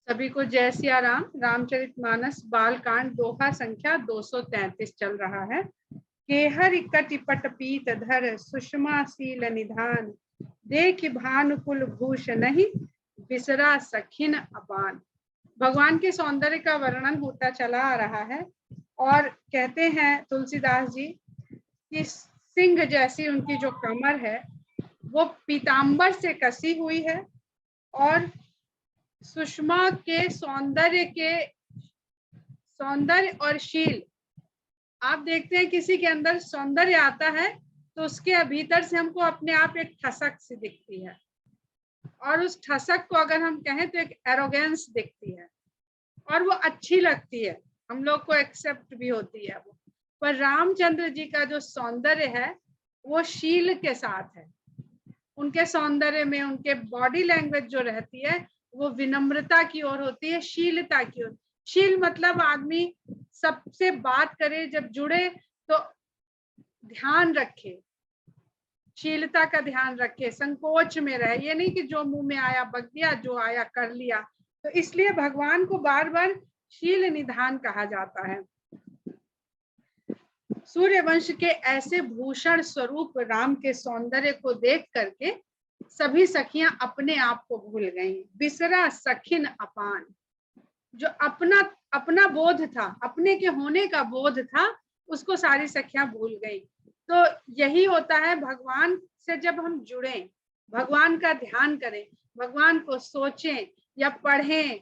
सभी को जय सिया राम। रामचरितमानस बालकांड दोहा संख्या 233 चल रहा है। केहर कटिपट पीत धर सुषमा सील निधान, देख भानुकुल भूष नहीं बिसरा सखिन अपान। भगवान के सौंदर्य का वर्णन होता चला आ रहा है और कहते हैं तुलसीदास जी कि सिंह जैसी उनकी जो कमर है वो पीतांबर से कसी हुई है और सुषमा के सौंदर्य और शील। आप देखते हैं किसी के अंदर सौंदर्य आता है तो उसके भीतर से हमको अपने आप एक ठसक सी दिखती है और उस ठसक को अगर हम कहें तो एक एरोगेंस दिखती है और वो अच्छी लगती है, हम लोग को एक्सेप्ट भी होती है वो। पर रामचंद्र जी का जो सौंदर्य है वो शील के साथ है। उनके सौंदर्य में उनके बॉडी लैंग्वेज जो रहती है वो विनम्रता की ओर होती है, शीलता की ओर। शील मतलब आदमी सबसे बात करे जब जुड़े तो ध्यान रखे, शीलता का ध्यान रखे, संकोच में रहे। ये नहीं कि जो मुंह में आया बक दिया, जो आया कर लिया। तो इसलिए भगवान को बार बार शील निधान कहा जाता है। सूर्यवंश के ऐसे भूषण स्वरूप राम के सौंदर्य को देख करके सभी सखियां अपने आप को भूल गईं। बिसरा सखिन अपान, जो अपना बोध था, अपने के होने का बोध था, उसको सारी सखियां भूल गई। तो यही होता है, भगवान से जब हम जुड़ें, भगवान का ध्यान करें, भगवान को सोचें या पढ़ें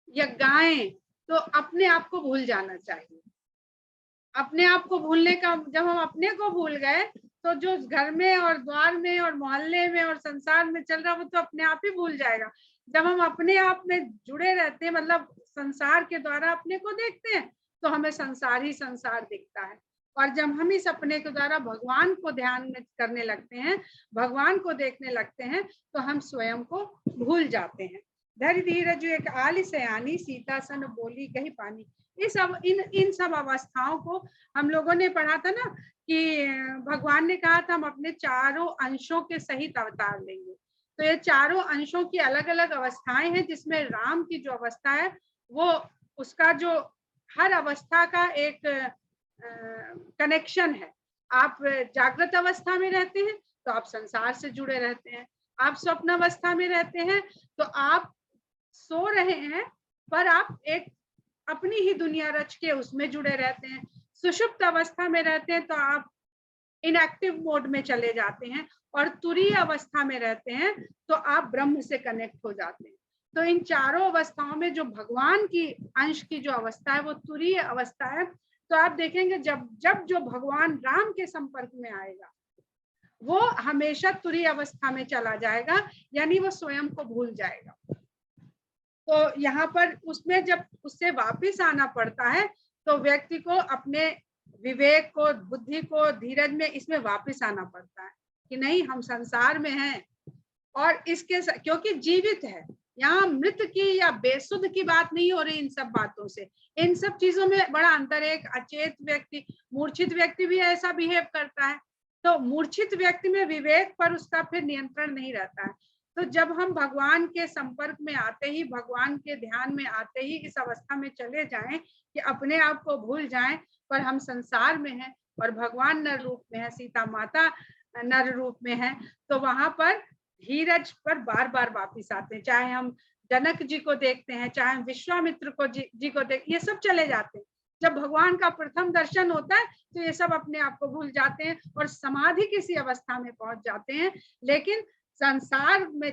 या गाएं तो अपने आप को भूल जाना चाहिए। अपने आप को भूलने का, जब हम अपने को भूल गए तो जो घर में और द्वार में और मोहल्ले में और संसार में चल रहा वो तो अपने आप ही भूल जाएगा। जब हम अपने आप में जुड़े रहते हैं, मतलब संसार के द्वारा अपने को देखते हैं तो हमें संसार ही संसार दिखता है। और जब हम इस अपने के द्वारा भगवान को ध्यान में करने लगते हैं, भगवान को देखने लगते हैं तो हम स्वयं को भूल जाते हैं। धैर्य धीरज एक आली सयानी, सीता सन बोली कही पानी। इन सब अवस्थाओं को हम लोगों ने पढ़ा था ना कि भगवान ने कहा था हम अपने चारों अंशों के सहित अवतार लेंगे। तो ये चारों अंशों की अलग अलग अवस्थाएं हैं, जिसमें राम की जो अवस्था है वो उसका जो हर अवस्था का एक कनेक्शन है। आप जागृत अवस्था में रहते हैं तो आप संसार से जुड़े रहते हैं, आप स्वप्न अवस्था में रहते हैं तो आप सो रहे हैं पर आप एक अपनी ही दुनिया रच के उसमें जुड़े रहते हैं। सुषुप्त अवस्था में रहते हैं तो आप इनएक्टिव मोड में चले जाते हैं और तुरीय अवस्था में रहते हैं तो आप ब्रह्म से कनेक्ट हो जाते हैं। तो इन चारों अवस्थाओं में जो भगवान की अंश की जो अवस्था है वो तुरीय अवस्था है। तो आप देखेंगे जब जब जो भगवान राम के संपर्क में आएगा वो हमेशा तुरीय अवस्था में चला जाएगा, यानी वो स्वयं को भूल जाएगा। तो यहाँ पर उसमें जब उससे वापस आना पड़ता है तो व्यक्ति को अपने विवेक को, बुद्धि को, धीरज में इसमें वापस आना पड़ता है कि नहीं हम संसार में हैं और इसके क्योंकि जीवित है। यहाँ मृत की या बेसुध की बात नहीं हो रही इन सब बातों से। इन सब चीजों में बड़ा अंतर है। एक अचेत व्यक्ति, मूर्छित व्यक्ति भी ऐसा बिहेव करता है। तो मूर्छित व्यक्ति में विवेक पर उसका फिर नियंत्रण नहीं रहता है। तो जब हम भगवान के संपर्क में आते ही, भगवान के ध्यान में आते ही इस अवस्था में चले जाएं कि अपने आप को भूल जाएं पर हम संसार में हैं और भगवान नर रूप में है, सीता माता नर रूप में है, तो वहां पर धीरज पर बार बार वापिस आते हैं। चाहे हम जनक जी को देखते हैं, चाहे हम विश्वामित्र को जी को देख, ये सब चले जाते हैं। जब भगवान का प्रथम दर्शन होता है तो ये सब अपने आप को भूल जाते हैं और समाधि किसी अवस्था में पहुंच जाते हैं। लेकिन संसार में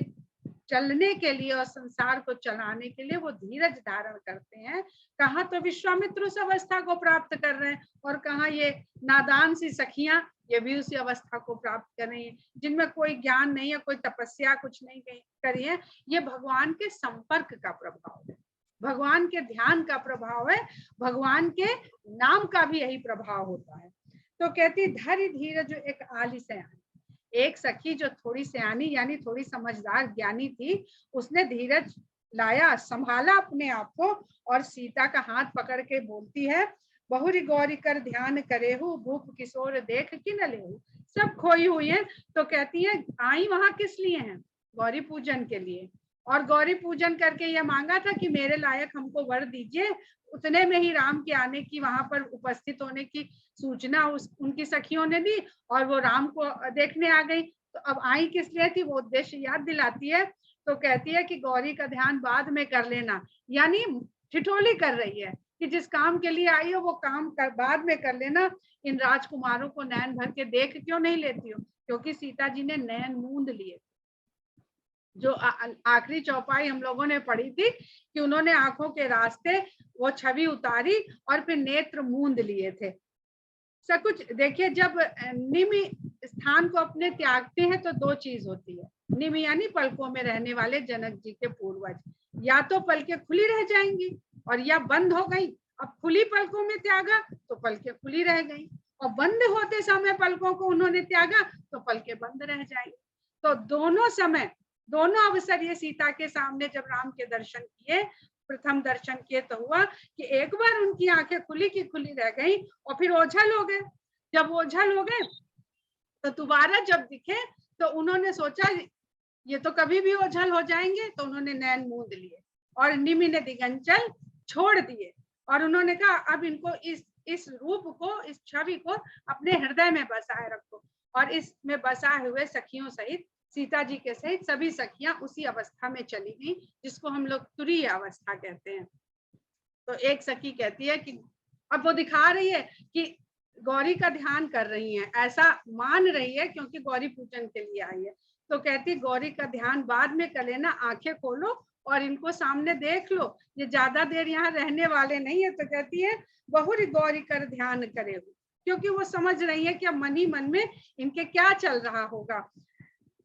चलने के लिए और संसार को चलाने के लिए वो धीरज धारण करते हैं। कहाँ तो विश्वामित्र उस अवस्था को प्राप्त कर रहे हैं और कहाँ ये नादान सी सखियां ये भी उसी अवस्था को प्राप्त कर रही हैं, जिनमें कोई ज्ञान नहीं है, कोई तपस्या कुछ नहीं करी है। ये भगवान के संपर्क का प्रभाव है, भगवान के ध्यान का प्रभाव है, भगवान के नाम का भी यही प्रभाव होता है। तो कहती धैर्य धीरज एक आली सयानी। एक सखी जो थोड़ी सयानी यानी थोड़ी समझदार ज्ञानी थी, उसने धीरज लाया, संभाला अपने आप को और सीता का हाथ पकड़ के बोलती है बहुरी गौरी कर ध्यान करे हूँ, भूप किशोर देख कि न ले। सब खोई हुई है तो कहती है आई वहां किस लिए हैं, गौरी पूजन के लिए। और गौरी पूजन करके ये मांगा था कि मेरे लायक हमको वर दीजिए। उतने में ही राम के आने की, वहां पर उपस्थित होने की सूचना उनकी सखियों ने दी और वो राम को देखने आ गई। तो अब आई किस लिए थी, वो उद्देश्य याद दिलाती है। तो कहती है कि गौरी का ध्यान बाद में कर लेना, यानी ठिठोली कर रही है कि जिस काम के लिए आई हो वो काम बाद में कर लेना। इन राजकुमारों को नैन भर के देख क्यों नहीं लेती हो, क्योंकि सीता जी ने नैन मूंद लिए। जो आखिरी चौपाई हम लोगों ने पढ़ी थी कि उन्होंने आंखों के रास्ते वो छवि उतारी और फिर नेत्र मूंद लिए थे। सब कुछ देखिए, जब निमि स्थान को अपने त्यागते हैं तो दो चीज होती है। निमि यानी पलकों में रहने वाले जनक जी के पूर्वज, या तो पलकें खुली रह जाएंगी और या बंद हो गई। अब खुली पलकों में त्यागा तो पलकें खुली रह गई, और बंद होते समय पलकों को उन्होंने त्यागा तो पलकें बंद रह जाएंगी। तो दोनों समय, दोनों अवसर ये सीता के सामने जब राम के दर्शन किए, प्रथम दर्शन किए, तो हुआ कि एक बार उनकी आंखें खुली की खुली रह गई और फिर ओझल हो गए। जब ओझल हो गए तो दोबारा जब दिखे तो उन्होंने सोचा ये तो कभी भी ओझल हो जाएंगे, तो उन्होंने नैन मूंद लिए और निमि ने दिगंचल छोड़ दिए। और उन्होंने कहा अब इनको इस रूप को, इस छवि को अपने हृदय में बसाए रखो। और इसमें बसाए हुए सखियों सहित, सीता जी के सहित सभी सखियां उसी अवस्था में चली गई जिसको हम लोग तुरीय अवस्था कहते हैं। तो एक सखी कहती है कि अब वो दिखा रही है कि गौरी का ध्यान कर रही है, ऐसा मान रही है क्योंकि गौरी पूजन के लिए आई है। तो कहती गौरी का ध्यान बाद में कर लेना, आंखें खोलो और इनको सामने देख लो, ये ज्यादा देर यहाँ रहने वाले नहीं है। तो कहती है बहुरी गौरी कर ध्यान करे हो, क्योंकि वो समझ रही है कि अब मन ही मन में इनके क्या चल रहा होगा।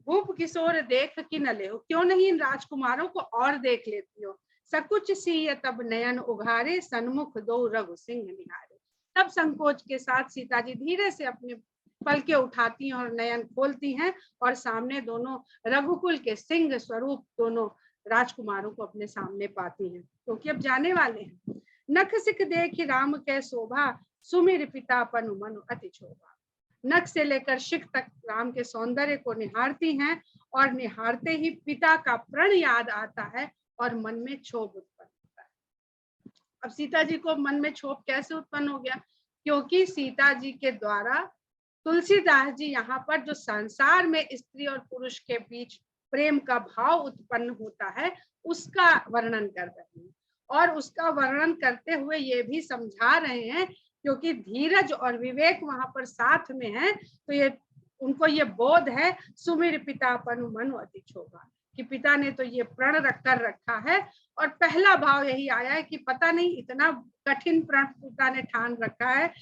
भूप किशोर देख कि न ले हो, क्यों नहीं इन राजकुमारों को और देख लेती हो। सकुच सीय तब नयन उघारे, सन्मुख दो रघु सिंह निहारे। तब संकोच के साथ सीता जी धीरे से अपने पलके उठाती हैं और नयन खोलती हैं और सामने दोनों रघुकुल के सिंह स्वरूप दोनों राजकुमारों को अपने सामने पाती हैं, क्योंकि अब जाने वाले हैं। नख सिख देख राम के शोभा, सुमिर पिता पनु मनु अति क्षोभा। नख से लेकर शिख तक राम के सौंदर्य को निहारती हैं और निहारते ही पिता का प्रण याद आता है और मन में क्षोभ उत्पन्न होता है। अब सीता जी को मन में क्षोभ कैसे उत्पन्न हो गया, क्योंकि सीता जी के द्वारा तुलसीदास जी यहाँ पर जो संसार में स्त्री और पुरुष के बीच प्रेम का भाव उत्पन्न होता है उसका वर्णन कर रहे हैं। और उसका वर्णन करते हुए ये भी समझा रहे हैं, क्योंकि धीरज और विवेक वहां पर साथ में है, तो ये उनको ये बोध है सुमिर पिता पनु मनु अति क्षोभा, कि पिता ने तो ये प्रण कर रखा है। और पहला भाव यही आया है कि पता नहीं इतना कठिन प्रण पिता ने ठान रखा है,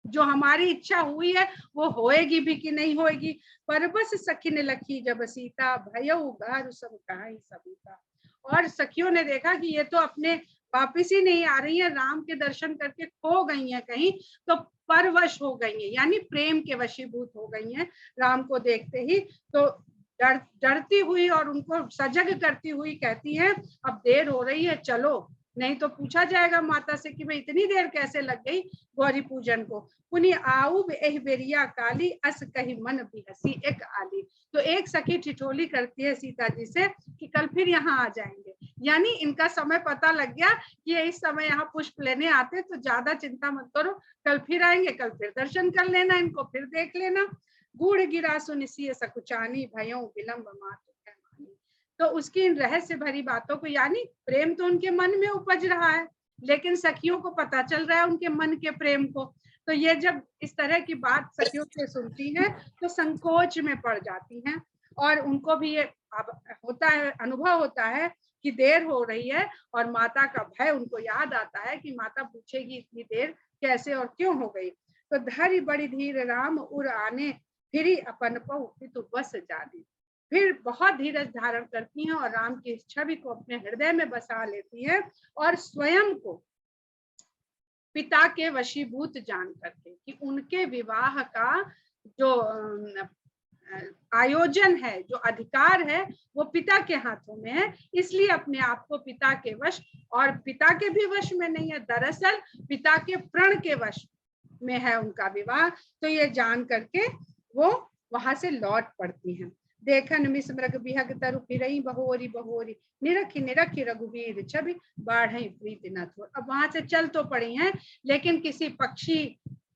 जो हमारी इच्छा हुई है वो होएगी भी कि नहीं होएगी। पर बस सखी ने लखी जब सीता, भयउ घर सब कहाई सविता। और सखियों ने देखा कि ये तो अपने वापिस ही नहीं आ रही है, राम के दर्शन करके खो गई हैं कहीं, तो परवश हो गई हैं, यानी प्रेम के वशीभूत हो गई हैं राम को देखते ही। तो डरती हुई और उनको सजग करती हुई कहती है अब देर हो रही है, चलो, नहीं तो पूछा जाएगा माता से कि भाई इतनी देर कैसे लग गई गौरी पूजन को। पुनि आऊ एह बेरिया काली, अस कही मन भी हसी एक आली। तो एक सखी ठिठोली करती है सीता जी से कि कल फिर यहाँ आ जाएंगे, यानी इनका समय पता लग गया कि ये इस समय यहाँ पुष्प लेने आते, तो ज्यादा चिंता मत करो, कल फिर आएंगे, कल फिर दर्शन कर लेना, इनको फिर देख लेना। गूढ़ गिरा सुनिसिय सकुचानी, भयों विलंब मातु। तो उसकी इन रहस्य भरी बातों को, यानी प्रेम तो उनके मन में उपज रहा है, लेकिन सखियों को पता चल रहा है उनके मन के प्रेम को। तो ये जब इस तरह की बात सखियों से सुनती हैं तो संकोच में पड़ जाती हैं, और उनको भी ये होता है, अनुभव होता है कि देर हो रही है, और माता का भय उनको याद आता है कि माता पूछेगी इतनी देर कैसे और क्यों हो गई। तो धरि बड़ी धीर राम उर आने, फिरी अपन पौ पितु बस जाने। फिर बहुत धीरज धारण करती हैं और राम की छवि को अपने हृदय में बसा लेती हैं, और स्वयं को पिता के वशीभूत जान करके कि उनके विवाह का जो आयोजन है, जो अधिकार है, वो पिता के हाथों में है, इसलिए अपने आप को पिता के वश, और पिता के भी वश में नहीं है, दरअसल पिता के प्रण के वश में है उनका विवाह। तो ये जान करके वो वहां से लौट पड़ती हैं। देखन मिस मृग बिहग तरु फिरई बहोरी बहोरी, निरखी निरखी रघुवीर छवि, बाढ़ई प्रीति न थोर। अब वहां से चल तो पड़ी हैं, लेकिन किसी पक्षी,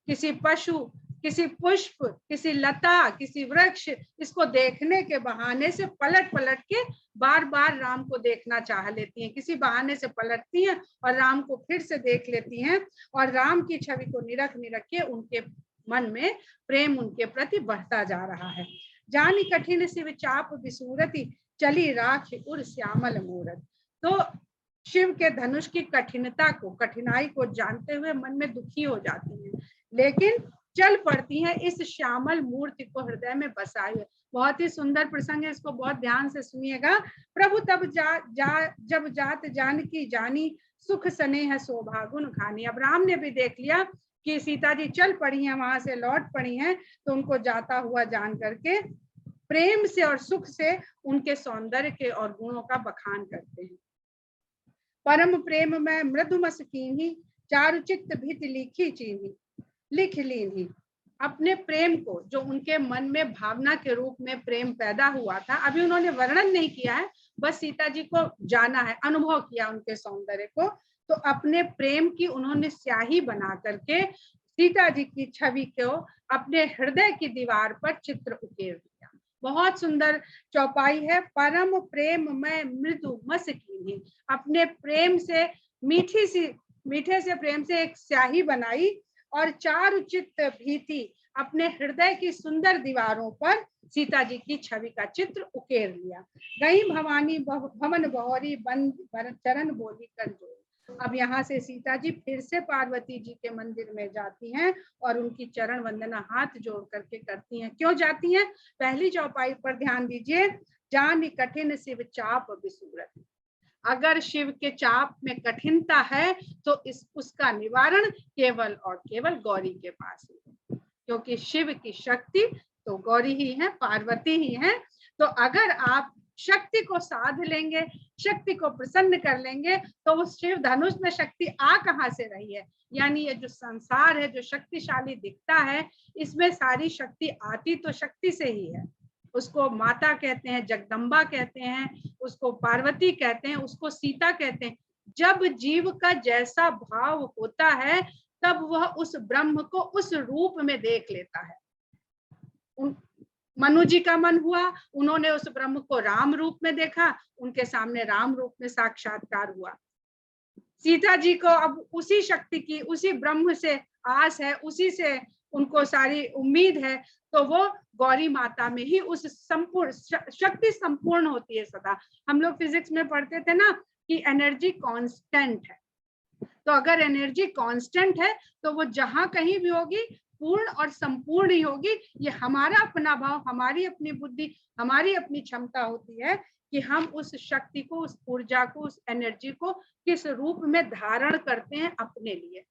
किसी पशु, किसी पुष्प, किसी लता, किसी वृक्ष, इसको देखने के बहाने से पलट पलट के बार बार राम को देखना चाह लेती हैं। किसी बहाने से पलटती हैं और राम को फिर से देख लेती हैं, और राम की छवि को निरख निरख के उनके मन में प्रेम उनके प्रति बढ़ता जा रहा है। जानी कठिन शिव चाप विसूरति, चली राख उर श्यामल मूरत। तो शिव के धनुष की कठिनता को, कठिनाई को जानते हुए मन में दुखी हो जाती हैं, लेकिन चल पड़ती हैं इस श्यामल मूर्ति को हृदय में बसाए हुए। बहुत ही सुंदर प्रसंग है, इसको बहुत ध्यान से सुनिएगा। प्रभु तब जब जात जानकी जानी, सुख स्नेह शोभा गुण खानी। अब राम ने भी देख लिया कि सीता जी चल पड़ी हैं, वहां से लौट पड़ी हैं, तो उनको जाता हुआ जान करके प्रेम से और सुख से उनके सौंदर्य के और गुणों का बखान करते हैं। परम प्रेम में मृदु मस कीन्ही, चारु चित्त भित लिखी चीन्ही, लिख लीन्ही। अपने प्रेम को, जो उनके मन में भावना के रूप में प्रेम पैदा हुआ था, अभी उन्होंने वर्णन नहीं किया है, बस सीता जी को जाना है, अनुभव किया उनके सौंदर्य को, तो अपने प्रेम की उन्होंने स्याही बना करके सीता जी की छवि को अपने हृदय की दीवार पर चित्र उकेर दिया। बहुत सुंदर चौपाई है। परम प्रेम में मृदु मस कीन्ही, अपने प्रेम से मीठे से प्रेम से एक स्याही बनाई, और चारु चित्त भीति, अपने हृदय की सुंदर दीवारों पर सीता जी की छवि का चित्र उकेर लिया। गई भवानी भवन बहोरी, बंद चरण बोली कर जोड़ी। अब यहाँ से सीता जी फिर से पार्वती जी के मंदिर में जाती हैं और उनकी चरण वंदना हाथ जोड़ करके करती हैं। क्यों जाती हैं? पहली चौपाई पर ध्यान दीजिए, जान कठिन शिव चाप विसूरत। अगर शिव के चाप में कठिनता है तो उसका निवारण केवल और केवल गौरी के पास है, क्योंकि शिव की शक्ति तो गौरी ही है, पार्वती ही है। तो अगर आप शक्ति को साध लेंगे, शक्ति को प्रसन्न कर लेंगे, तो उस शिव धनुष में शक्ति आ कहाँ से रही है? यानी ये जो संसार है, जो शक्तिशाली दिखता है, इसमें सारी शक्ति आती तो शक्ति से ही है। उसको माता कहते हैं, जगदम्बा कहते हैं, उसको पार्वती कहते हैं, उसको सीता कहते हैं। जब जीव का जैसा भाव होता है, तब वह उस ब्रह्म को उस रूप में देख लेता है। मनु जी का मन हुआ, उन्होंने उस ब्रह्म को राम रूप में देखा, उनके सामने राम रूप में साक्षात्कार हुआ। सीता जी को अब उसी शक्ति की, उसी ब्रह्म से आस है, उसी से उनको सारी उम्मीद है, तो वो गौरी माता में ही उस संपूर्ण शक्ति संपूर्ण होती है सदा। हम लोग फिजिक्स में पढ़ते थे ना कि एनर्जी कांस्टेंट है, तो अगर एनर्जी कांस्टेंट है तो वो जहां कहीं भी होगी पूर्ण और संपूर्ण ही होगी। ये हमारा अपना भाव, हमारी अपनी बुद्धि, हमारी अपनी क्षमता होती है कि हम उस शक्ति को, उस ऊर्जा को, उस एनर्जी को किस रूप में धारण करते हैं अपने लिए।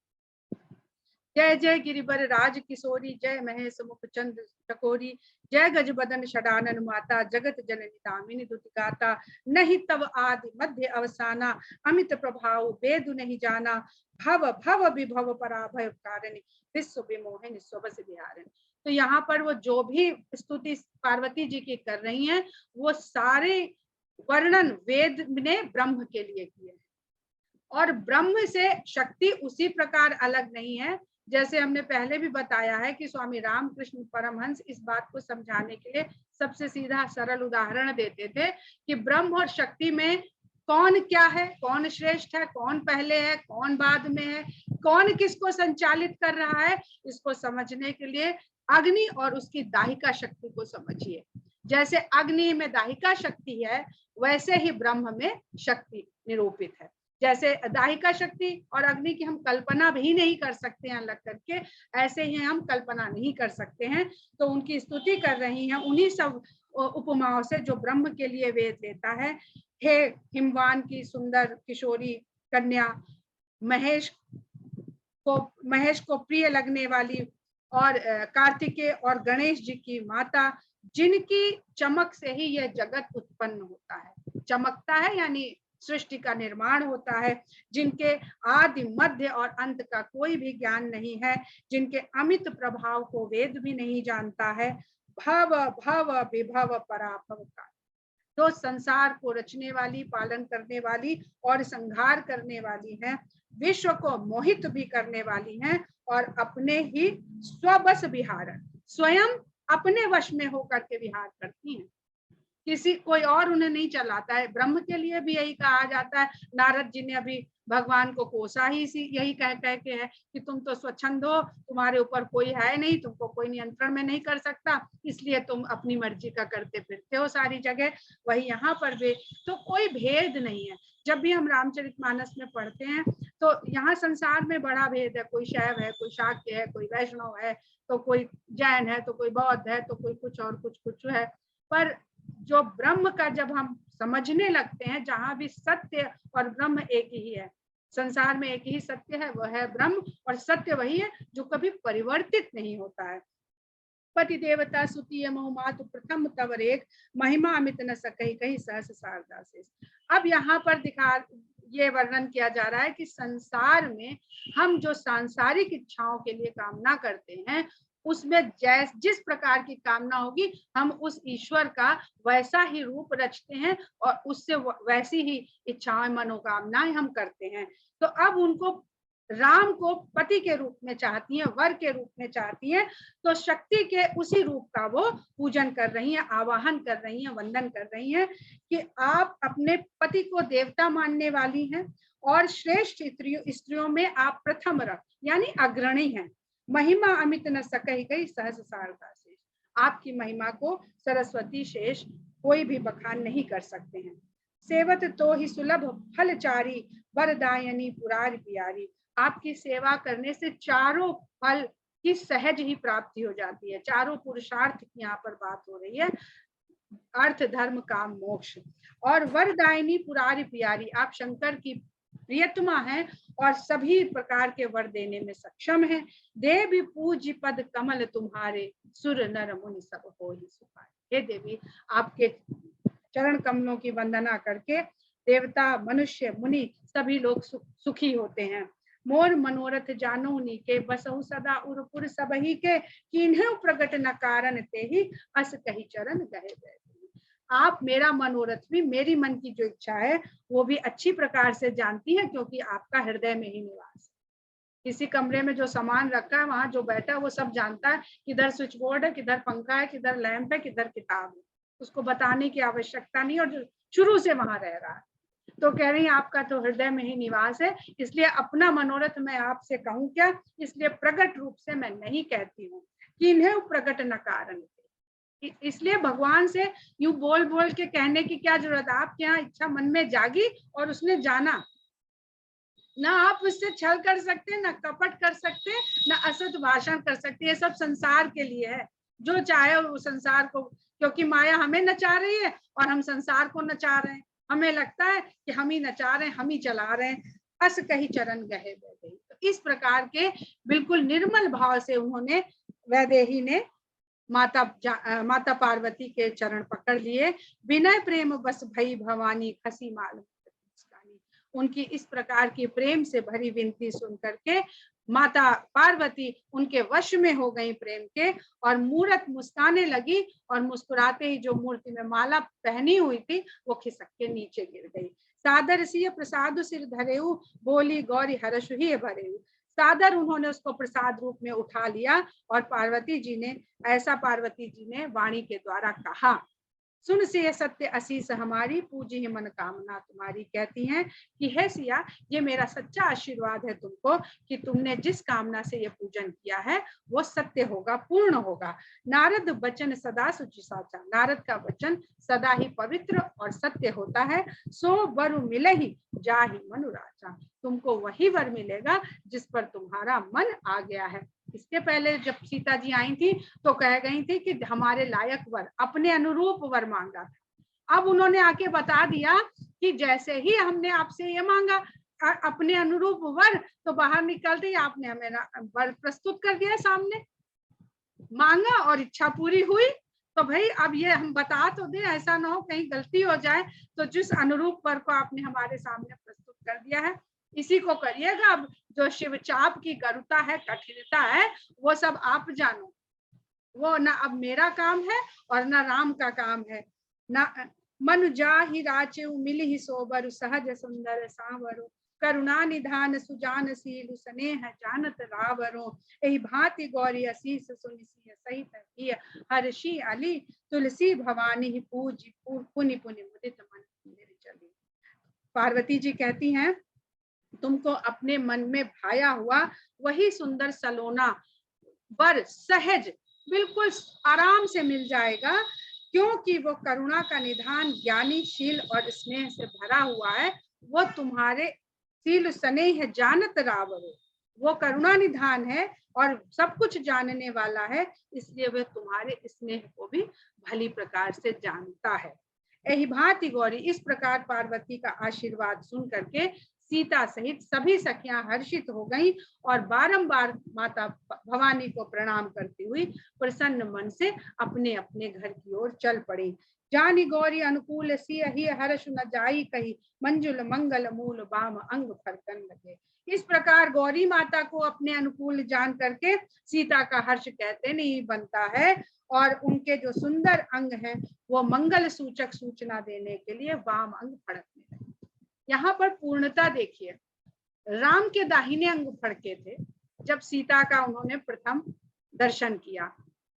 जय जय गिरिवर राज किशोरी, जय महेश मुख चंद्र चकोरी, जय गजबदन षडानन माता, जगत जननी दामिनी दुति गाता। नहीं तब आदि मध्य अवसाना, अमित प्रभाव वेद नहीं जाना। भव भव विभव पराभय कारिणी, विश्व विमोहिनी स्वबस विहारिणी। तो यहाँ पर वो जो भी स्तुति पार्वती जी की कर रही हैं, वो सारे वर्णन वेद ने ब्रह्म के लिए किए, और ब्रह्म से शक्ति उसी प्रकार अलग नहीं है। जैसे हमने पहले भी बताया है कि स्वामी रामकृष्ण परमहंस इस बात को समझाने के लिए सबसे सीधा सरल उदाहरण देते थे कि ब्रह्म और शक्ति में कौन क्या है, कौन श्रेष्ठ है, कौन पहले है, कौन बाद में है, कौन किसको संचालित कर रहा है। इसको समझने के लिए अग्नि और उसकी दाहिका शक्ति को समझिए। जैसे अग्नि में दाहिका शक्ति है, वैसे ही ब्रह्म में शक्ति निरूपित है। जैसे दाहिका शक्ति और अग्नि की हम कल्पना भी नहीं कर सकते हैं अलग करके, ऐसे ही हम कल्पना नहीं कर सकते हैं। तो उनकी स्तुति कर रही हैं उन्हीं सब उपमाओं से जो ब्रह्म के लिए वेद लेता है। हे हिमवान की सुंदर किशोरी कन्या, महेश को प्रिय लगने वाली, और कार्तिकेय और गणेश जी की माता, जिनकी चमक से ही यह जगत उत्पन्न होता है। चमकता है यानी सृष्टि का निर्माण होता है, जिनके आदि मध्य और अंत का कोई भी ज्ञान नहीं है, जिनके अमित प्रभाव को वेद भी नहीं जानता है, भव भव विभव पराभव का। तो संसार को रचने वाली, पालन करने वाली और संहार करने वाली हैं, विश्व को मोहित भी करने वाली हैं और अपने ही स्वबस विहार, स्वयं अपने वश में होकर के विहार करती हैं। किसी कोई और उन्हें नहीं चलाता है। ब्रह्म के लिए भी यही कहा जाता है। नारद जी ने अभी भगवान को कोसा ही इसी यही कह के है कि तुम तो स्वच्छंद हो, तुम्हारे ऊपर कोई है नहीं, तुमको कोई नियंत्रण में नहीं कर सकता, इसलिए तुम अपनी मर्जी का करते फिरते हो सारी जगह। वही यहाँ पर भी तो कोई भेद नहीं है। जब भी हम रामचरितमानस में पढ़ते हैं तो यहाँ संसार में बड़ा भेद है, कोई शैव है, कोई शाक्य है, कोई वैष्णव है, तो कोई जैन है, तो कोई बौद्ध है, तो कोई कुछ और कुछ है। पर जो ब्रह्म का जब हम समझने लगते हैं, जहां भी सत्य और ब्रह्म एक ही है, संसार में एक ही सत्य है, वह है ब्रह्म, और सत्य वही है जो कभी परिवर्तित नहीं होता है। पति देवता सुतीय मोहमातु प्रथम तवर एक, महिमा अमित न सकहि कही सहस शारदा से। अब यहाँ पर ये वर्णन किया जा रहा है कि संसार में हम जो सांसारिक इच्छाओं के लिए कामना करते हैं, उसमें जिस प्रकार की कामना होगी, हम उस ईश्वर का वैसा ही रूप रचते हैं और उससे वैसी ही इच्छाएं, मनोकामनाएं हम करते हैं। तो अब उनको राम को पति के रूप में चाहती हैं, वर के रूप में चाहती हैं, तो शक्ति के उसी रूप का वो पूजन कर रही हैं, आवाहन कर रही हैं, वंदन कर रही हैं कि आप अपने पति को देवता मानने वाली हैं और श्रेष्ठ स्त्रियों में आप प्रथम रख यानी अग्रणी हैं। महिमा अमित न सकहि कही सहस शारदा शेष। आपकी महिमा को सरस्वती शेष कोई भी बखान नहीं कर सकते हैं। सेवत तो ही सुलभ फलचारी, वरदायनी पुरारी प्यारी। आपकी सेवा करने से चारों फल की सहज ही प्राप्ति हो जाती है। चारों पुरुषार्थ की यहाँ पर बात हो रही है, अर्थ धर्म काम मोक्ष। और वरदायनी पुरारी प्यारी, आप शंकर की प्रियतमा है और सभी प्रकार के वर देने में सक्षम है। देवी पूज्य पद कमल तुम्हारे, सुर नर मुनि सब हो ही सुखाए। हे देवी, आपके चरण कमलों की वंदना करके देवता, मनुष्य, मुनि सभी लोग सुखी होते हैं। मोर मनोरथ जानो नीके, बसहु सदा उरपुर सबही के, किन्हु प्रगट न कारण ते ही, अस कही चरण गहे गए। आप मेरा मनोरथ भी, मेरी मन की जो इच्छा है वो भी अच्छी प्रकार से जानती है, क्योंकि आपका हृदय में ही निवास है। किसी कमरे में जो सामान रखा है, वहां जो बैठा है वो सब जानता है, किधर स्विच बोर्ड है, किधर पंखा है, किधर लैंप है, किधर किताब है। उसको बताने की आवश्यकता नहीं, और जो शुरू से वहां रह रहा है। तो कह रही है आपका तो हृदय में ही निवास है, इसलिए अपना मनोरथ मैं आपसे कहूं क्या, इसलिए प्रकट रूप से मैं नहीं कहती हूँ। किन्हें प्रकट न कारण, इसलिए भगवान से यूं बोल बोल के कहने की क्या जरूरत है। आपके यहाँ इच्छा मन में जागी और उसने जाना, ना आप उससे छल कर सकते, ना कपट कर सकते, ना असत भाषण कर सकते। ये सब संसार के लिए है, जो चाहे वो संसार को, क्योंकि माया हमें नचा रही है और हम संसार को नचा रहे हैं। हमें लगता है कि हम ही नचा रहे हैं, हम ही चला रहे हैं। अस कही चरण गहे वैदेही। तो इस प्रकार के बिल्कुल निर्मल भाव से उन्होंने, वैदेही ने माता पार्वती के चरण पकड़ लिए। विनय प्रेम बस भई भवानी, खसी माल उनकी इस प्रकार की प्रेम से भरी विनती सुन करके माता पार्वती उनके वश में हो गई प्रेम के, और मूरत मुस्काने लगी, और मुस्कुराते ही जो मूर्ति में माला पहनी हुई थी वो खिसक के नीचे गिर गई। सादर सिय प्रसाद सिर धरेऊ, बोली गौरी हर्ष ही भरेऊ। सादर उन्होंने उसको प्रसाद रूप में उठा लिया, और पार्वती जी ने वाणी के द्वारा कहा, सुन से ये सत्य असीस हमारी, पूजी ही मन कामना तुम्हारी। कहती हैं कि हे सिया, ये मेरा सच्चा आशीर्वाद है तुमको कि तुमने जिस कामना से ये पूजन किया है वो सत्य होगा, पूर्ण होगा। नारद वचन सदा सुचि साचा, नारद का वचन सदा ही पवित्र और सत्य होता है। सो वर मिले ही जाहि मनुराजा, तुमको वही वर मिलेगा जिस पर तुम्हारा मन आ गया है। इसके पहले जब सीता जी आई थी तो कह गई थी कि हमारे लायक वर, अपने अनुरूप वर मांगा था। अब उन्होंने आके बता दिया कि जैसे ही हमने आपसे ये मांगा अपने अनुरूप वर, तो बाहर निकलते ही आपने हमें वर प्रस्तुत कर दिया सामने, मांगा और इच्छा पूरी हुई। तो भाई अब ये हम बता तो दे, ऐसा ना हो कहीं गलती हो जाए। तो जिस अनुरूप वर को आपने हमारे सामने प्रस्तुत कर दिया है, इसी को करिएगा। अब जो शिवचाप की गरुता है, कठिनता है, वो सब आप जानो। वो ना अब मेरा काम है और ना राम का काम है। ना मनु जाहि राचे मिली ही सोबर, सहज सुंदर सांवरो, करुणा निधान सुजान सीलु, स्नेह जानत रावरो, एहि भांति गौरी असीस सुनि सिय सहित हिय, हर्षि अली तुलसी भवानी पूज पुनि पुनि मुदित मन मंदिर चली। पार्वती जी कहती हैं तुमको अपने मन में भाया हुआ वही सुंदर सलोना वर सहज बिल्कुल आराम से मिल जाएगा, क्योंकि वो करुणा का निधान ज्ञानी शील और स्नेह से भरा हुआ है। वो तुम्हारे शील स्नेह जानत रावरो, वो करुणा निधान है और सब कुछ जानने वाला है, इसलिए वह तुम्हारे स्नेह को भी भली प्रकार से जानता है। यही भांति गौरी, इस प्रकार पार्वती का आशीर्वाद सुन करके सीता सहित सभी सखियां हर्षित हो गईं और बारंबार माता भवानी को प्रणाम करती हुई प्रसन्न मन से अपने अपने घर की ओर चल पड़ी। जानी गौरी अनुकूल सियहि, हर्ष न जाई कही, मंजुल मंगल मूल बाम अंग फरकन लगे। इस प्रकार गौरी माता को अपने अनुकूल जान करके सीता का हर्ष कहते नहीं बनता है, और उनके जो सुंदर अंग हैं वो मंगल सूचक सूचना देने के लिए वाम अंग फड़कने लगे। यहाँ पर पूर्णता देखिए, राम के दाहिने अंग फड़के थे जब सीता का उन्होंने प्रथम दर्शन किया,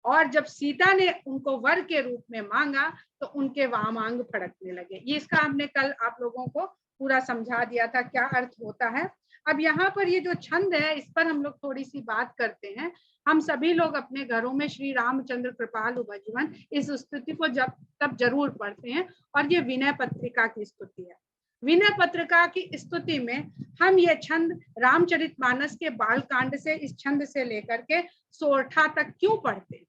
और जब सीता ने उनको वर के रूप में मांगा तो उनके वाम अंग फड़कने लगे। ये इसका हमने कल आप लोगों को पूरा समझा दिया था क्या अर्थ होता है। अब यहाँ पर ये जो छंद है इस पर हम लोग थोड़ी सी बात करते हैं। हम सभी लोग अपने घरों में श्री रामचंद्र कृपालु भजवन इस स्तुति को जब तब जरूर पढ़ते हैं, और ये विनय पत्रिका की स्तुति है। विनय पत्रिका की स्तुति में हम ये छंद रामचरितमानस के बाल कांड से इस छंद से लेकर के सोरठा तक क्यों पढ़ते हैं?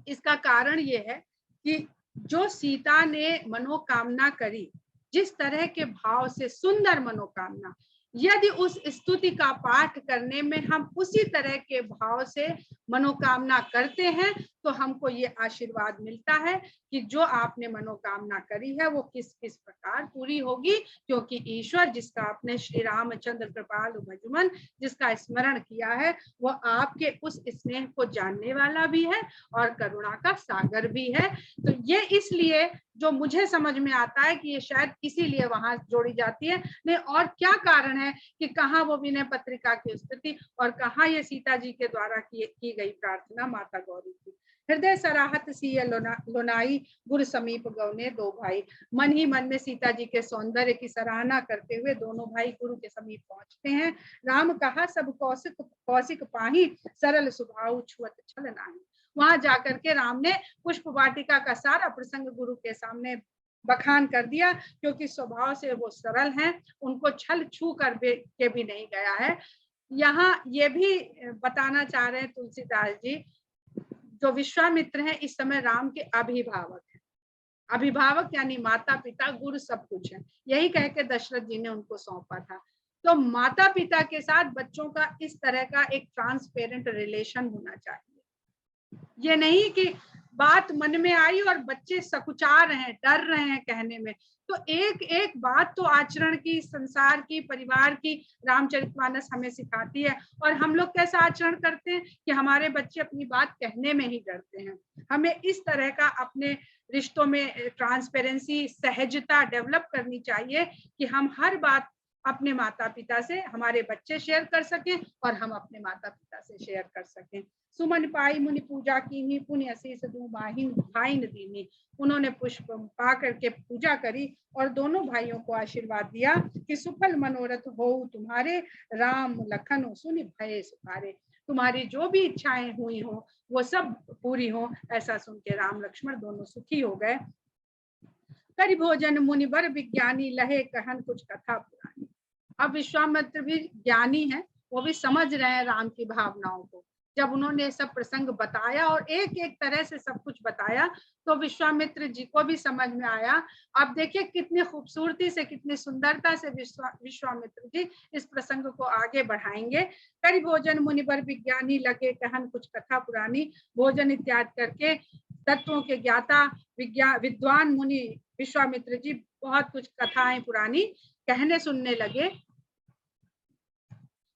इसका कारण ये है कि जो सीता ने मनोकामना करी, जिस तरह के भाव से सुंदर मनोकामना, यदि उस स्तुति का पाठ करने में हम उसी तरह के भाव से मनोकामना करते हैं तो हमको ये आशीर्वाद मिलता है कि जो आपने मनोकामना करी है वो किस किस प्रकार पूरी होगी, क्योंकि ईश्वर जिसका आपने श्री रामचंद्र कृपालु भजवन जिसका स्मरण किया है वो आपके उस स्नेह को जानने वाला भी है और करुणा का सागर भी है। तो ये इसलिए जो मुझे समझ में आता है कि ये शायद इसीलिए वहां जोड़ी जाती है, नहीं और क्या कारण है कि कहाँ वो विनय पत्रिका की स्तुति और कहाँ ये सीता जी के द्वारा की गई प्रार्थना माता गौरी की। हृदय सराहत सिय लोनाई, गुरु समीप गौने दो भाई। मन ही मन में सीता जी के सौंदर्य की सराहना करते हुए दोनों भाई गुरु के समीप पहुंचते हैं। राम कहा सब कौशिक कौशिक पाही, सरल स्वभाव छुअत छल नाही। वहां जाकर के राम ने पुष्प वाटिका का सारा प्रसंग गुरु के सामने बखान कर दिया, क्योंकि स्वभाव से वो सरल हैं, उनको छल छू कर के भी नहीं गया है। यहाँ ये भी बताना चाह रहे हैं तुलसीदास जी, जो विश्वामित्र हैं इस समय राम के अभिभावक हैं। अभिभावक यानी माता पिता गुरु सब कुछ है, यही कह के दशरथ जी ने उनको सौंपा था। तो माता पिता के साथ बच्चों का इस तरह का एक ट्रांसपेरेंट रिलेशन होना चाहिए। ये नहीं कि बात मन में आई और बच्चे सकुचा रहे हैं, डर रहे हैं कहने में। तो एक एक बात तो आचरण की, संसार की, परिवार की रामचरितमानस हमें सिखाती है। और हम लोग कैसा आचरण करते हैं कि हमारे बच्चे अपनी बात कहने में ही डरते हैं। हमें इस तरह का अपने रिश्तों में ट्रांसपेरेंसी, सहजता डेवलप करनी चाहिए कि हम हर बात अपने माता पिता से, हमारे बच्चे शेयर कर सकें और हम अपने माता पिता से शेयर कर सकें। सुमन पाई मुनि पूजा कीनी, पुण्य असीस दू माहिन भाइन दीनी। उन्होंने पुष्प पा करके पूजा करी और दोनों भाइयों को आशीर्वाद दिया कि सुफल मनोरथ हो तुम्हारे, राम लखन सुनि भय सुखारे। तुम्हारी जो भी इच्छाएं हुई हो वो सब पूरी हो। ऐसा सुन के राम लक्ष्मण दोनों सुखी हो गए। करि भोजन मुनि बर विज्ञानी, लहे कहन कुछ कथा पुरानी। अब विश्वामित्र भी ज्ञानी है, वो भी समझ रहे हैं राम की भावनाओं को। जब उन्होंने सब प्रसंग बताया और एक एक तरह से सब कुछ बताया तो विश्वामित्र जी को भी समझ में आया। अब देखिए कितनी खूबसूरती से, कितनी सुंदरता से विश्वामित्र जी इस प्रसंग को आगे बढ़ाएंगे। करि भोजन मुनि बर विज्ञानी, लगे कहन कुछ कथा पुरानी। भोजन इत्यादि करके तत्वों के ज्ञाता विद्वान मुनि विश्वामित्र जी बहुत कुछ कथाएं पुरानी कहने सुनने लगे।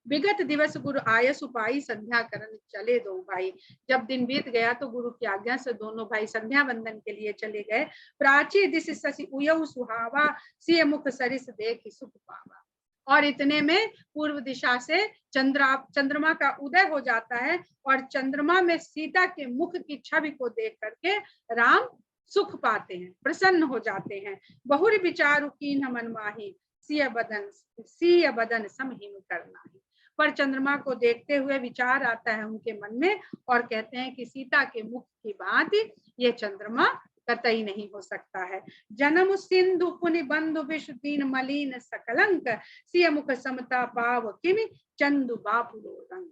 विगत दिवस गुरु आय सुपाई संध्या करन चले दो भाई। जब दिन बीत गया तो गुरु की आज्ञा से दोनों भाई संध्या वंदन के लिए चले गए। प्राची दिश ससी उयऊ सुहावा, सिय मुख सरिस देखि सुख पावा। और इतने में पूर्व दिशा से चंद्रमा का उदय हो जाता है और चंद्रमा में सीता के मुख की छवि को देख करके राम सुख पाते हैं, प्रसन्न हो जाते हैं। बहुरी विचारु कीन मन माही, सिय बदन समहिम करना ही। पर चंद्रमा को देखते हुए विचार आता है उनके मन में और कहते हैं कि सीता के मुख की भांति ये चंद्रमा कतई नहीं हो सकता है। जन्म सिंधु पुनि बंधु विश्व दीन मलिन सकलंक, सिय मुख समता पाव किमि चंदु बापुरो रंग।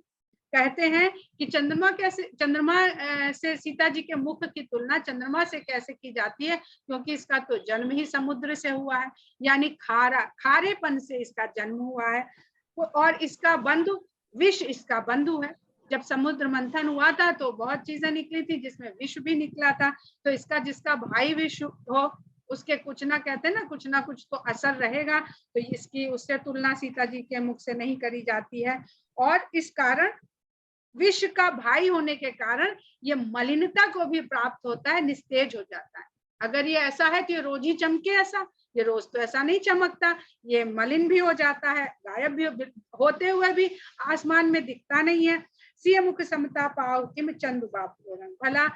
कहते हैं कि चंद्रमा से सीता जी के मुख की तुलना चंद्रमा से कैसे की जाती है, क्योंकि इसका तो जन्म ही समुद्र से हुआ है, यानी खारेपन से इसका जन्म हुआ है। और इसका बंधु विष इसका बंधु है। जब समुद्र मंथन हुआ था तो बहुत चीजें निकली थी जिसमें विष भी निकला था। तो इसका जिसका भाई विष हो उसके कुछ ना कहते ना कुछ तो असर रहेगा। तो इसकी उससे तुलना सीता जी के मुख से नहीं करी जाती है। और इस कारण विष का भाई होने के कारण ये मलिनता को भी प्राप्त होता है, निस्तेज हो जाता है। अगर ये ऐसा है कि रोज ही चमके, ऐसा ये रोज तो ऐसा नहीं चमकता, ये मलिन भी हो जाता है, गायब भी होते हुए भी आसमान में दिखता नहीं है। सिय मुख समता पाव किम चंदु बापू रंग। भला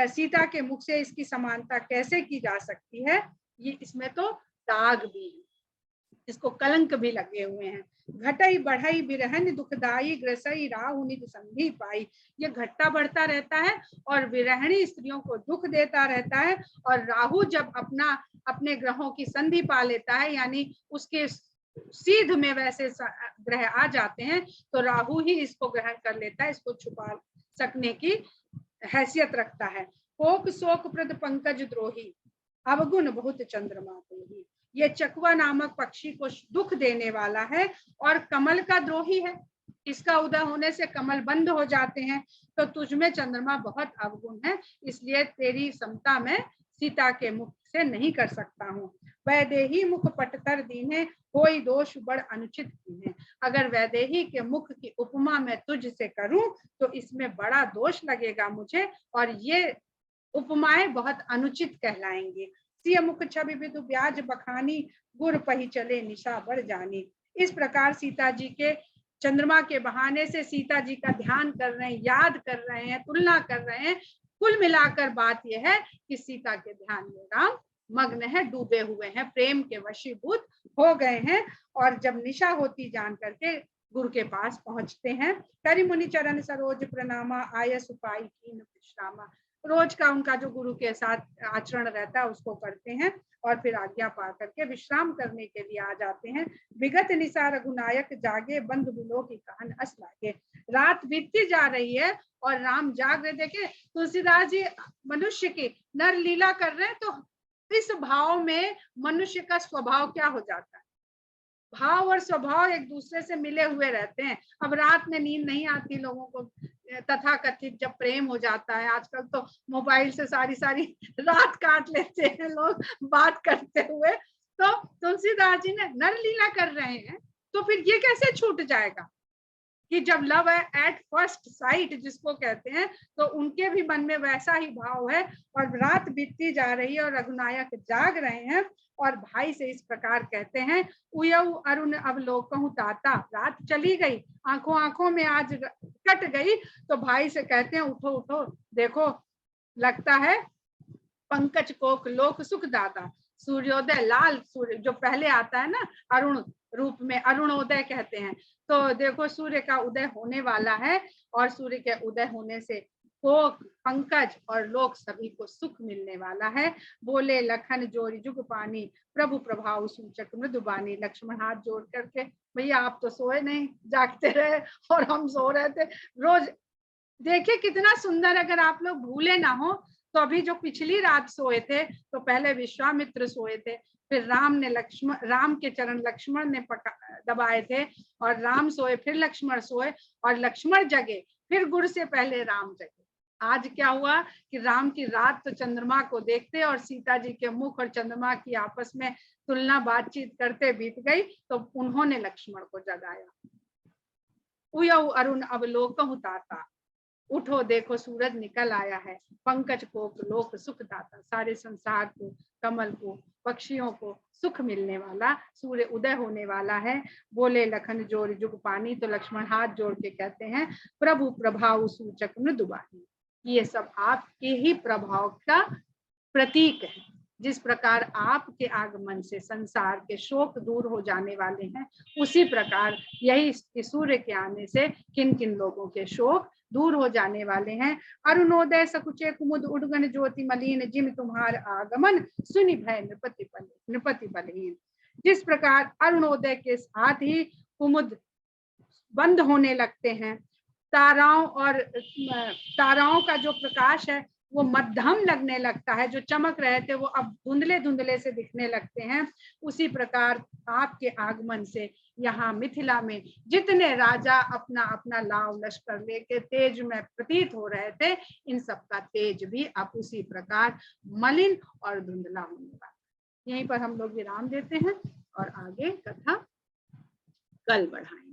सीता के मुख से इसकी समानता कैसे की जा सकती है? ये इसमें तो दाग भी है, इसको कलंक भी लगे हुए हैं। घटई बढ़ई विरहन दुखदाई, ग्रसई राहु निज संधि पाई। ये घटता बढ़ता रहता है और विरहणी स्त्रियों को दुख देता रहता है। और राहु जब अपने ग्रहों की संधि पा लेता है, यानी उसके सीध में वैसे ग्रह आ जाते हैं, तो राहु ही इसको ग्रहण कर लेता है, इसको छुपा सकने की हैसियत रखता है। कोक शोक प्रद पंकज द्रोही, अवगुण बहुत चंद्रमा को ही। ये चकवा नामक पक्षी को दुख देने वाला है और कमल का द्रोही है। इसका उदय होने से कमल बंद हो जाते हैं। तो तुझमें चंद्रमा बहुत अवगुण है, इसलिए तेरी समता में सीता के मुख से नहीं कर सकता हूँ। वैदेही मुख पटतर दीने, कोई दोष बड़ अनुचित कीने। अगर वैदेही के मुख की उपमा मैं तुझसे करूं तो इसमें बड़ा दोष लगेगा मुझे, और ये उपमाएं बहुत अनुचित कहलाएंगे। सिय मुख छवि विदु ब्याज बखानी, गुर पही चले निशा बढ़ जानी। इस प्रकार सीता जी के चंद्रमा के बहाने से सीता जी का ध्यान कर रहे हैं, याद कर रहे हैं, तुलना कर रहे हैं। कुल मिलाकर बात यह है कि सीता के ध्यान में राम मग्न है, डूबे हुए हैं, प्रेम के वशीभूत हो गए हैं। और जब निशा होती जान करके गुरु के पास पहुंचते हैं। करि मुनि चरण सरोज प्रणामा, आय सुपाई कीन विश्रामा। रोज का उनका जो गुरु के साथ आचरण रहता है उसको करते हैं और फिर आज्ञा पा करके विश्राम करने के लिए आ जाते हैं। विगत निशा रघुनायक जागे, बंधु बिलो की कहन अस लागे। रात बीतती जा रही है और राम जाग रहे। देखे तुलसीदास जी मनुष्य की नर लीला कर रहे हैं, तो इस भाव में मनुष्य का स्वभाव क्या हो जाता है, भाव और स्वभाव एक दूसरे से मिले हुए रहते हैं। अब रात में नींद नहीं आती लोगों को, तथा कथित जब प्रेम हो जाता है, आजकल तो मोबाइल से सारी रात काट लेते हैं लोग बात करते हुए। तो तुलसीदास जी ने नर लीला कर रहे हैं, तो फिर ये कैसे छूट जाएगा कि जब लव है एट फर्स्ट साइट जिसको कहते हैं, तो उनके भी मन में वैसा ही भाव है। और रात बीतती जा रही है और रघुनायक जाग रहे हैं और भाई से इस प्रकार कहते हैं, उयऊ अरुण अवलोकहु ताता। रात चली गई, आंखों में आज कट गई, तो भाई से कहते हैं उठो उठो, देखो लगता है पंकज कोक लोक सुख दाता। सूर्योदय, लाल सूर्य जो पहले आता है ना अरुण रूप में, अरुणोदय कहते हैं। तो देखो सूर्य का उदय होने वाला है और सूर्य के उदय होने से कोक, पंकज और लोक सभी को सुख मिलने वाला है। बोले लखन जोरी जुग पानी, प्रभु प्रभाव सूचक मृदुबानी। लक्ष्मण हाथ जोड़ करके, भैया आप तो सोए नहीं, जागते रहे और हम सो रहे थे। रोज देखिए कितना सुंदर, अगर आप लोग भूले ना हो तो अभी जो पिछली रात सोए थे तो पहले विश्वामित्र सोए थे, फिर राम के चरण लक्ष्मण ने दबाए थे और राम सोए, फिर लक्ष्मण सोए और लक्ष्मण जगे, फिर गुरु से पहले राम जगे। आज क्या हुआ कि राम की रात तो चंद्रमा को देखते और सीता जी के मुख और चंद्रमा की आपस में तुलना बातचीत करते बीत गई, तो उन्होंने लक्ष्मण को जगाया। उयऊ अरुण अवलोकहु ताता, उठो देखो सूरज निकल आया है, पंकज कोक लोक सुख दाता। सारे संसार को, कमल को, पक्षियों को सुख मिलने वाला सूर्य उदय होने वाला है। बोले लखन जोर जुग पानी, तो लक्ष्मण हाथ जोड़ के कहते हैं प्रभु प्रभाव सूचक मृदुबानी। ये सब आपके ही प्रभाव का प्रतीक है। जिस प्रकार आपके आगमन से संसार के शोक दूर हो जाने वाले हैं, उसी प्रकार यही सूर्य के आने से किन किन लोगों के शोक दूर हो जाने वाले हैं। अरुणोदय सकुचे कुमुद उड़गन ज्योति मलिन, जिम तुम्हार आगमन सुनि भय नृपति बलहीन। जिस प्रकार अरुणोदय के साथ ही कुमुद बंद होने लगते हैं, ताराओं का जो प्रकाश है वो मध्यम लगने लगता है, जो चमक रहे थे वो अब धुंधले धुंधले से दिखने लगते हैं। उसी प्रकार आपके आगमन से यहाँ मिथिला में जितने राजा अपना अपना लाव लश्कर लेके तेज में प्रतीत हो रहे थे, इन सबका तेज भी अब उसी प्रकार मलिन और धुंधला होने वाला। यहीं पर हम लोग विराम देते हैं और आगे कथा कल बढ़ाएं।